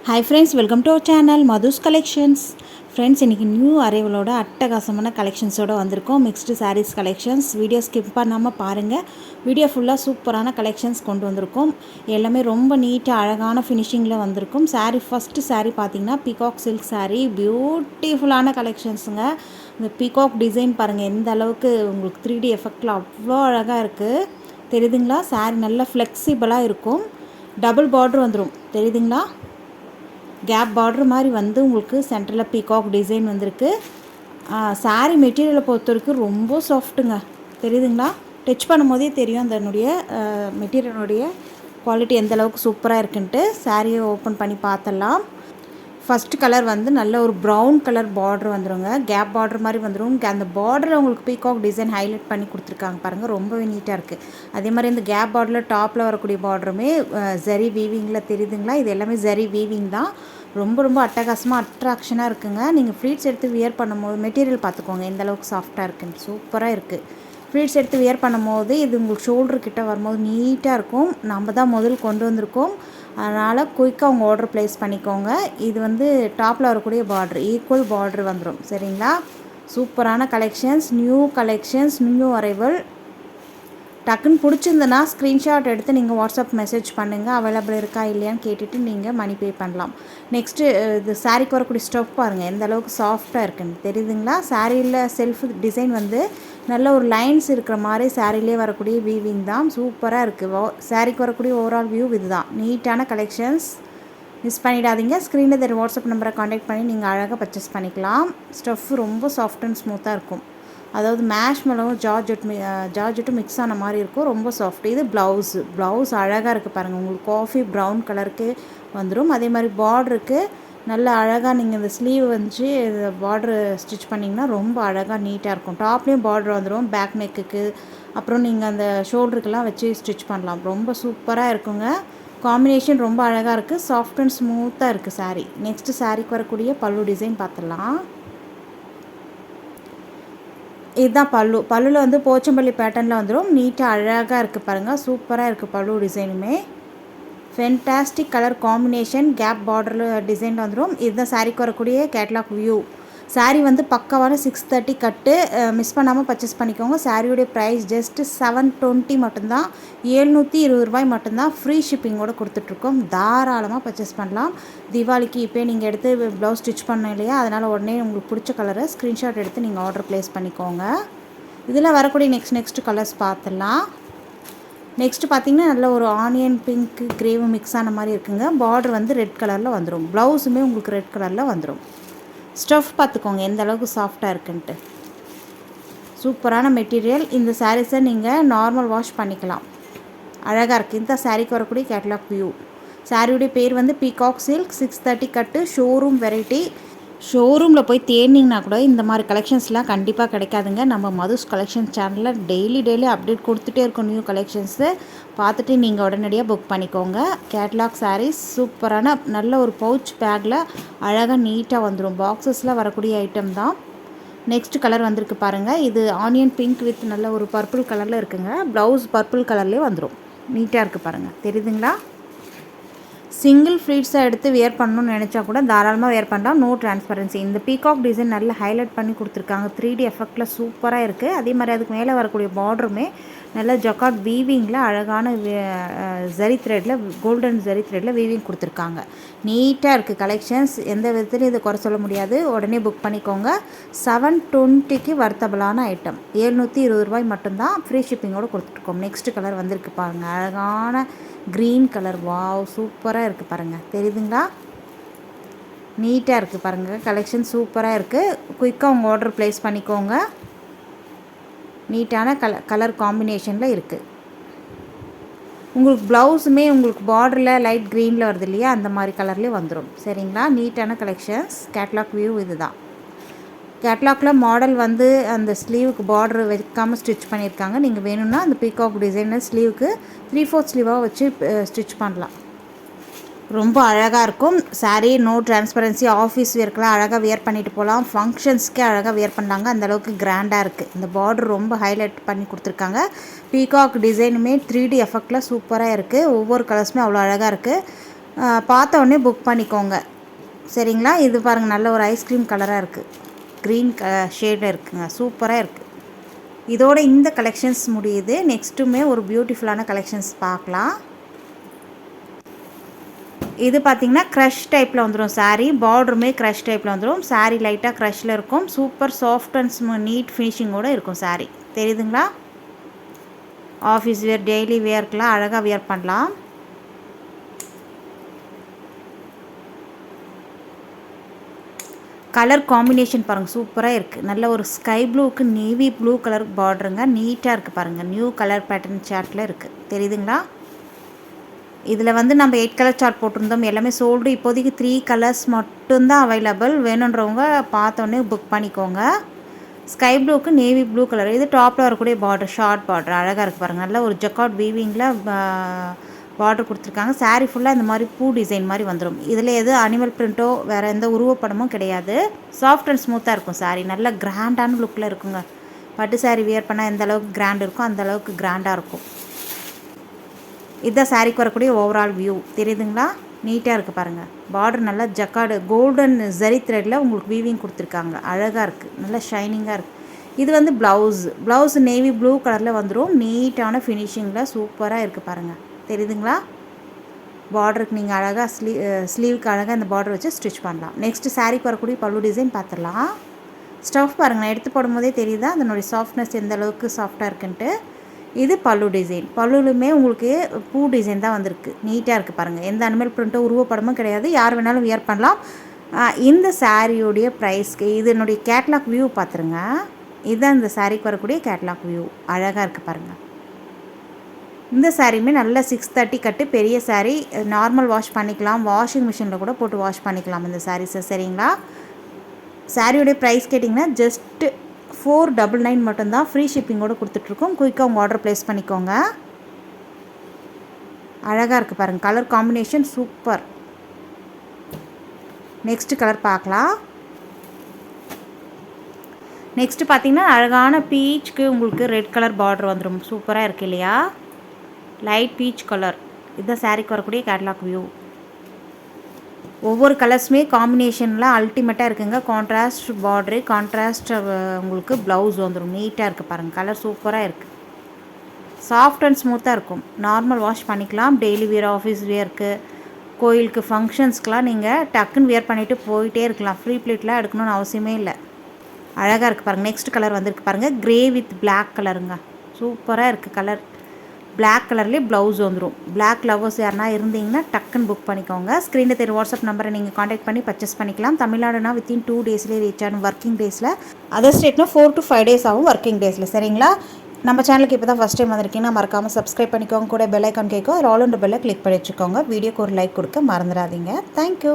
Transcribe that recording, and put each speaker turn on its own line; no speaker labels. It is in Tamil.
Hi friends, welcome to our channel Madhu's collections. Friends, இன்றைக்கி நியூ அரைவலோட அட்டகாசமான கலெக்ஷன்ஸோடு வந்திருக்கோம். Mixed sarees collections. Video skip பண்ணாமல் பாருங்கள். வீடியோ ஃபுல்லாக சூப்பரான கலெக்ஷன்ஸ் கொண்டு வந்திருக்கோம். எல்லாமே ரொம்ப நீட்டாக அழகான ஃபினிஷிங்கில் வந்திருக்கும். ஃபஸ்ட்டு சாரீ பார்த்திங்கன்னா பீகாக் சில்க் சாரீ. பியூட்டிஃபுல்லான கலெக்ஷன்ஸுங்க. இந்த பீகாக் டிசைன் பாருங்கள், எந்த அளவுக்கு உங்களுக்கு 3D எஃபெக்டில் அவ்வளோ அழகாக இருக்குது. தெரியுதுங்களா? சாரீ நல்லா ஃப்ளெக்சிபிளாக இருக்கும். டபுள் பார்டர் வந்துடும். தெரியுதுங்களா? கேப் பார்டர் மாதிரி வந்து உங்களுக்கு சென்டரில் பீகாக் டிசைன் வந்திருக்கு. சாரீ மெட்டீரியலை பொறுத்த வரைக்கும் ரொம்ப சாஃப்ட்டுங்க. தெரியுதுங்களா? டச் பண்ணும் போதே தெரியும் அதனுடைய மெட்டீரியலுடைய குவாலிட்டி எந்த அளவுக்கு சூப்பராக இருக்குன்ட்டு. சாரியை ஓப்பன் பண்ணி பார்த்தலாம். ஃபஸ்ட்டு கலர் வந்து நல்ல ஒரு ப்ரௌன் கலர் பார்டர் வந்துடுங்க. கேப் பார்டர் மாதிரி வந்துடும். அந்த பார்டரில் உங்களுக்கு பீகாக் டிசைன் ஹைலைட் பண்ணி கொடுத்துருக்காங்க பாருங்கள். ரொம்பவே நீட்டாக இருக்குது. அதே மாதிரி இந்த கேப் பார்டரில் டாப்பில் வரக்கூடிய பார்டருமே ஜரி வீவிங்கில் தெரியுதுங்களா? இது எல்லாமே ஜரி வீவிங் தான். ரொம்ப ரொம்ப அட்டகாசமாக அட்ராக்ஷனாக இருக்குங்க. நீங்கள் ஃப்ளீட்ஸ் எடுத்து வியர் பண்ணும்போது மெட்டீரியல் பார்த்துக்கோங்க எந்த அளவுக்கு சாஃப்டாக இருக்குன்னு. சூப்பராக இருக்குது. ஃப்ளீட்ஸ் எடுத்து வியர் பண்ணும்போது இது உங்களுக்கு ஷோல்டர்கிட்ட வரும்போது நீட்டாக இருக்கும். நம்ம தான் முதல் கொண்டு வந்திருக்கோம். அதனால் குயிக்காக உங்கள் ஆர்டர் ப்ளேஸ் பண்ணிக்கோங்க. இது வந்து டாப்பில் வரக்கூடிய பார்டர் ஈக்குவல் பார்டர் வந்துடும். சரிங்களா? சூப்பரான கலெக்ஷன்ஸ், நியூ அரைவல். டக்குன்னு பிடிச்சிருந்தனா ஸ்க்ரீன்ஷாட் எடுத்து நீங்கள் வாட்ஸ்அப் மெசேஜ் பண்ணுங்கள். அவைலபிள் இருக்கா இல்லையான்னு கேட்டுட்டு நீங்கள் மணி பே பண்ணலாம். நெக்ஸ்ட்டு இது சாரீக்கு வரக்கூடிய ஸ்டஃப் பாருங்கள் எந்த அளவுக்கு சாஃப்டாக இருக்குன்னு. தெரியுதுங்களா? சாரியில் செல்ஃப் டிசைன் வந்து நல்ல ஒரு லைன்ஸ் இருக்கிற மாதிரி சாரிலே வரக்கூடிய வீவிங் தான். சூப்பராக இருக்குது. சாரிக்கு வரக்கூடிய ஓவரால் வியூ இது தான். நீட்டான கலெக்ஷன்ஸ். மிஸ் பண்ணிடாதீங்க. ஸ்க்ரீனில் தெரிய வாட்ஸ்அப் நம்பரை காண்டாக்ட் பண்ணி நீங்கள் அழகாக பர்ச்சேஸ் பண்ணிக்கலாம். ஸ்டஃப் ரொம்ப சாஃப்ட் அண்ட் ஸ்மூத்தாக இருக்கும். அதாவது மேஷ் மெலவும் ஜார்ஜெட்டும் மிக்ஸ் ஆன மாதிரி இருக்கும். ரொம்ப சாஃப்ட். இது ப்ளவுஸ் அழகாக இருக்குது பாருங்கள். உங்களுக்கு காஃபி ப்ரௌன் கலருக்கு வந்துடும். அதே மாதிரி பார்டருக்கு நல்லா அழகாக நீங்கள் இந்த ஸ்லீவ் வந்து பார்ட்ரு ஸ்டிச் பண்ணிங்கன்னா ரொம்ப அழகாக நீட்டாக இருக்கும். டாப்லேயும் பார்டர் வந்துடும். பேக் நெக்குக்கு அப்புறம் நீங்கள் அந்த ஷோல்டருக்கெல்லாம் வச்சு ஸ்டிச் பண்ணலாம். ரொம்ப சூப்பராக இருக்குங்க. காம்பினேஷன் ரொம்ப அழகாக இருக்குது. சாஃப்ட் அண்ட் ஸ்மூத்தாக இருக்குது சாரீ. நெக்ஸ்ட்டு சாரீக்கு வரக்கூடிய பல்லு டிசைன் பார்த்துடலாம். இதுதான் பல்லுவில் வந்து போச்சம்பள்ளி பேட்டர்னில் வந்துடும். நீட்டாக அழகாக இருக்குது பாருங்கள். சூப்பராக இருக்குது பல்லு டிசைனுமே. Fantastic colour combination. கேப் பார்டரில் டிசைன் வந்துடும். இதுதான் சாரீக்கு வரக்கூடிய கேட்லாக் வியூ. சாரீ வந்து பக்காவான 630 கட்டு. மிஸ் பண்ணாமல் பர்ச்சேஸ் பண்ணிக்கோங்க. சாரியுடைய ப்ரைஸ் ஜஸ்ட்டு 720 மட்டும்தான். 720 ரூபாய் மட்டும்தான். ஃப்ரீ ஷிப்பிங்கோடு கொடுத்துட்ருக்கோம். தாராளமாக பர்ச்சேஸ் பண்ணலாம். தீபாவளிக்கு இப்போ நீங்கள் எடுத்து ப்ளவுஸ் ஸ்டிச் பண்ண இல்லையா, அதனால் உடனே உங்களுக்கு பிடிச்ச கலரை ஸ்க்ரீன்ஷாட் எடுத்து நீங்கள் ஆர்டர் ப்ளேஸ் பண்ணிக்கோங்க. இதில் வரக்கூடிய நெக்ஸ்ட் கலர்ஸ் பார்த்துடலாம். நெக்ஸ்ட்டு பார்த்திங்கன்னா நல்ல ஒரு ஆனியன் பிங்க் கிரேவு மிக்ஸ் ஆன மாதிரி இருக்குங்க. பார்டர் வந்து ரெட் கலரில் வந்துடும். ப்ளவுஸுமே உங்களுக்கு ரெட் கலரில் வந்துடும். ஸ்டஃப் பார்த்துக்கோங்க எந்த அளவுக்கு சாஃப்டாக இருக்குன்ட்டு. சூப்பரான மெட்டீரியல். இந்த சாரீஸை நீங்கள் நார்மல் வாஷ் பண்ணிக்கலாம். அழகாக இருக்குது. இந்த சாரீக்கு வரக்கூடிய கேட்லாக் வியூ. சாரியுடைய பேர் வந்து பீகாக் சில்க். 630 கட்டு. Showroom variety. ஷோரூமில் போய் தேடினீங்கன்னா கூட இந்த மாதிரி கலெக்ஷன்ஸ்லாம் கண்டிப்பாக கிடைக்காதுங்க. நம்ம மதுஸ் கலெக்ஷன்ஸ் சேனலில் டெய்லி அப்டேட் கொடுத்துட்டே இருக்கோம். நியூ கலெக்ஷன்ஸு பார்த்துட்டு நீங்கள் உடனடியாக புக் பண்ணிக்கோங்க. கேட்லாக் சாரீஸ் சூப்பரான நல்ல ஒரு பவுச் பேக்கில் அழகாக நீட்டாக வந்துடும். பாக்ஸஸில் வரக்கூடிய ஐட்டம் தான். நெக்ஸ்ட் கலர் வந்திருக்கு பாருங்கள். இது ஆனியன் பிங்க் வித் நல்ல ஒரு பர்பிள் கலரில் இருக்குங்க. ப்ளவுஸ் பர்பிள் கலர்லேயே வந்துடும். நீட்டாக இருக்குது பாருங்கள். தெரியுதுங்களா? சிங்கிள் ஃப்ளீட்ஸாக எடுத்து வியர் பண்ணணும்னு நினச்சா கூட தாராளமாக வியர் பண்ணலாம். No transparency. இந்த பீகாக் டிசைன் நல்லா ஹைலைட் பண்ணி கொடுத்துருக்காங்க. 3D எஃபெக்டில் சூப்பராக இருக்குது. அதே மாதிரி அதுக்கு மேலே வரக்கூடிய பார்டருமே நல்ல ஜக்காட் வீவிங்கில் அழகான ஜரி த்ரெட்டில் கோல்டன் ஜரி த்ரெட்டில் வீவிங் கொடுத்துருக்காங்க. நீட்டாக இருக்குது கலெக்ஷன்ஸ். எந்த விதத்துலையும் இதை குறை சொல்ல முடியாது. உடனே புக் பண்ணிக்கோங்க. 720க்கு வர்த்தபிளான ஐட்டம். 720 ரூபாய் மட்டும்தான். ஃப்ரீ ஷிப்பிங்கோடு கொடுத்துட்ருக்கோம். நெக்ஸ்ட் கலர் வந்திருக்கு பாருங்கள். அழகான க்ரீன் கலர். வாவ், சூப்பராக இருக்குது பாருங்கள். தெரியுதுங்களா? நீட்டாக இருக்குது பாருங்கள். கலெக்ஷன் சூப்பராக இருக்குது. குயிக்காக உங்கள் ஆர்டர் ப்ளேஸ் பண்ணிக்கோங்க. நீட்டான கலர் காம்பினேஷனில் இருக்குது. உங்களுக்கு ப்ளவுஸுமே உங்களுக்கு பார்டரில் லைட் க்ரீனில் வருது இல்லையா, அந்த மாதிரி கலர்லேயே வந்துடும். சரிங்களா? நீட்டான கலெக்ஷன்ஸ். கேட்லாக் வியூ இது தான். கேட்லாகில் மாடல் வந்து அந்த ஸ்லீவுக்கு பார்டர் வைக்காமல் ஸ்டிச் பண்ணியிருக்காங்க. நீங்கள் வேணும்னா அந்த பீகாக் டிசைனர் ஸ்லீவுக்கு 3/4 ஸ்லீவாக வச்சு ஸ்டிச் பண்ணலாம். ரொம்ப அழகாக இருக்கும். Saree no transparency. ஆஃபீஸ் வியர்க்கெலாம் அழகாக வியர் பண்ணிட்டு போகலாம். ஃபங்க்ஷன்ஸ்க்கே அழகாக வியர் பண்ணாங்க. அந்தளவுக்கு கிராண்டாக இருக்குது. இந்த பார்டர் ரொம்ப ஹைலைட் பண்ணி கொடுத்துருக்காங்க. பீகாக் டிசைனுமே 3D எஃபெக்டில் சூப்பராக இருக்குது. ஒவ்வொரு கலர்ஸுமே அவ்வளோ அழகாக இருக்குது. பார்த்த உடனே புக் பண்ணிக்கோங்க சரிங்களா. இது பாருங்கள், நல்ல ஒரு ஐஸ்கிரீம் கலராக இருக்குது, க்ரீன் ஷேடில் இருக்குங்க, சூப்பராக இருக்குது. இதோட இந்த கலெக்ஷன்ஸ் முடியுது. நெக்ஸ்ட்டுமே ஒரு பியூட்டிஃபுல்லான கலெக்ஷன்ஸ் பார்க்கலாம். இது பார்த்திங்கன்னா க்ரஷ் டைப்பில் வந்துடும் சாரீ, பார்டருமே க்ரஷ் டைப்பில் வந்துடும். சாரீ லைட்டாக க்ரஷில் இருக்கும், சூப்பர் சாஃப்ட் அண்ட் நீட் ஃபினிஷிங்கோடு இருக்கும் சாரீ. தெரியுதுங்களா? ஆஃபீஸ் வேர், டெய்லி வேர்க்கெலாம் அழகாக வியர் பண்ணலாம். கலர் காம்பினேஷன் பாருங்கள், சூப்பராக இருக்குது. நல்ல ஒரு ஸ்கை ப்ளூவுக்கு நேவி ப்ளூ கலர் பார்டருங்க, நீட்டாக இருக்குது பாருங்கள். நியூ கலர் பேட்டர்ன் சார்ட்டில் இருக்குது, தெரியுதுங்களா? இதில் வந்து நம்ம 8 கலர் சார்ட் போட்டிருந்தோம், எல்லாமே சோல்டு. இப்போதைக்கு 3 கலர்ஸ் மட்டும்தான் அவைலபிள். வேணுன்றவங்க பார்த்தோன்னே புக் பண்ணிக்கோங்க. ஸ்கை ப்ளூவுக்கு நேவி ப்ளூ கலர், இது டாப்பில் வரக்கூடிய பார்டர், ஷார்ட் பார்டர் அழகாக இருக்குது பாருங்கள். நல்ல ஒரு ஜக்கார்ட் வீவிங்கில் பார்டர் கொடுத்துருக்காங்க. சாரீ ஃபுல்லாக இந்த மாதிரி பூ டிசைன் மாதிரி வந்துடும். இதில் எது அனிமல் பிரிண்ட்டோ வேறு எந்த உருவப்படமும் கிடையாது. சாஃப்ட் அண்ட் ஸ்மூத்தாக இருக்கும் சாரீ, நல்ல கிராண்டான லுக்கில் இருக்குங்க. பட்டு சாரீ வியர் பண்ணால் எந்த அளவுக்கு கிராண்ட் இருக்கும் அந்த அளவுக்கு கிராண்டாக இருக்கும். இதுதான் சாரீக்கு வரக்கூடிய ஓவரால் வியூ, தெரியுதுங்களா? நீட்டாக இருக்குது பாருங்கள். பார்டர் நல்லா ஜக்கார்டு கோல்டன் ஜரி த்ரெட்டில் உங்களுக்கு வீவிங் கொடுத்துருக்காங்க, அழகாக இருக்குது, நல்லா ஷைனிங்காக இருக்குது. இது வந்து ப்ளவுஸ் நேவி ப்ளூ கலரில் வந்துடும், நீட்டான ஃபினிஷிங்கில் சூப்பராக இருக்குது பாருங்கள். தெரியுதுங்களா? பார்டருக்கு நீங்கள் அழகாக ஸ்லீவுக்கு அழகாக இந்த பார்டர் வச்சு ஸ்டிச் பண்ணலாம். நெக்ஸ்ட்டு சாரீக்கு வரக்கூடிய பல்லு டிசைன் பார்த்துடலாம். ஸ்டஃப் பாருங்கள், நான் எடுத்து போடும்போதே தெரியுதா அதனுடைய சாஃப்ட்னஸ் எந்த அளவுக்கு சாஃப்டாக இருக்குன்ட்டு. இது பல்லு டிசைன், பல்லுலுமே உங்களுக்கு பூ டிசைன் தான் வந்திருக்கு, நீட்டாக இருக்குது பாருங்கள். எந்த அனிமல் பிரிண்ட்டோ உருவப்படமும் கிடையாது, யார் வேணாலும் வியர் பண்ணலாம். இந்த சாரியோடைய ப்ரைஸ்க்கு இதனுடைய கேட்லாக் வியூ பார்த்துருங்க. இதுதான் இந்த சாரீக்கு வரக்கூடிய கேட்லாக் வியூ, அழகாக இருக்குது பாருங்கள். இந்த சாரியுமே நல்லா 630 கட்டு, பெரிய சாரீ, நார்மல் வாஷ் பண்ணிக்கலாம், வாஷிங் மிஷினில் கூட போட்டு வாஷ் பண்ணிக்கலாம் இந்த சாரீஸை, சரிங்களா? சாரியோடைய ப்ரைஸ் கேட்டிங்கன்னா ஜஸ்ட் 499 மட்டும்தான், ஃப்ரீ ஷிப்பிங்கோடு கொடுத்துட்ருக்கோம். குயிக்காக உங்கள் ஆர்டர் ப்ளேஸ் பண்ணிக்கோங்க. அழகாக இருக்குது பாருங்கள், colour combination super. Next colour பார்க்கலாம். நெக்ஸ்ட்டு பார்த்திங்கன்னா அழகான பீச்சுக்கு உங்களுக்கு ரெட் கலர் பார்டர் வந்துடும், சூப்பராக இருக்குது இல்லையா? லைட் பீச் கலர், இதுதான் சாரீக்கு வரக்கூடிய கேட்லாக் வியூ. ஒவ்வொரு கலர்ஸுமே காம்பினேஷனில் அல்டிமேட்டாக இருக்குங்க. கான்ட்ராஸ்ட் பார்டரு, கான்ட்ராஸ்ட் உங்களுக்கு ப்ளவுஸ் வந்துடும், நீட்டாக இருக்குது பாருங்கள். கலர் சூப்பராக இருக்குது, சாஃப்ட் அண்ட் ஸ்மூத்தாக இருக்கும். நார்மல் வாஷ் பண்ணிக்கலாம், டெய்லி வியர், ஆஃபீஸ் வியருக்கு, கோயிலுக்கு, ஃபங்க்ஷன்ஸ்க்கெலாம் நீங்கள் டக்குன்னு வியர் பண்ணிவிட்டு போயிட்டே இருக்கலாம். ஃப்ரீ ப்ளீட்லாம் எடுக்கணும்னு அவசியமே இல்லை. அழகாக இருக்குது பாருங்கள். நெக்ஸ்ட் கலர் வந்திருக்கு பாருங்கள், க்ரே வித் பிளாக் கலருங்க, சூப்பராக இருக்குது கலர். பிளாக் கலர்லேயே ப்ளவுஸ் வந்துடும். பிளாக் லவ்வர்ஸ் யாருனா இருந்தீங்கன்னா டக்குன்னு புக் பண்ணிக்கோங்க. ஸ்க்ரீனில் தெரிய வாட்ஸ்அப் நம்பரை நீங்கள் காண்டாக்ட் பண்ணி பர்ச்சேஸ் பண்ணிக்கலாம். தமிழ்நாடுனா வித்தின் 2 டேஸ்லேயே ரீச் ஆகும், ஒர்க்கிங் டேஸில். அதர் ஸ்டேட்னா 4 to 5 days ஆகும் ஒர்க்கிங் டேஸில், சரிங்களா? நம்ம சேனலுக்கு இப்போ தான் ஃபஸ்ட் டைம் வந்திருக்கீங்கன்னா மறக்காமல் சப்ஸ்கிரைப் பண்ணிக்கோங்க. கூட பெல் ஐக்கான் கேட்கும், ஆல் அண்ட் பெல்லை கிளிக் பண்ணி வச்சுக்கோங்க. வீடியோக்கு ஒரு லைக் கொடுக்க மறந்துடாதீங்க. தேங்க்யூ.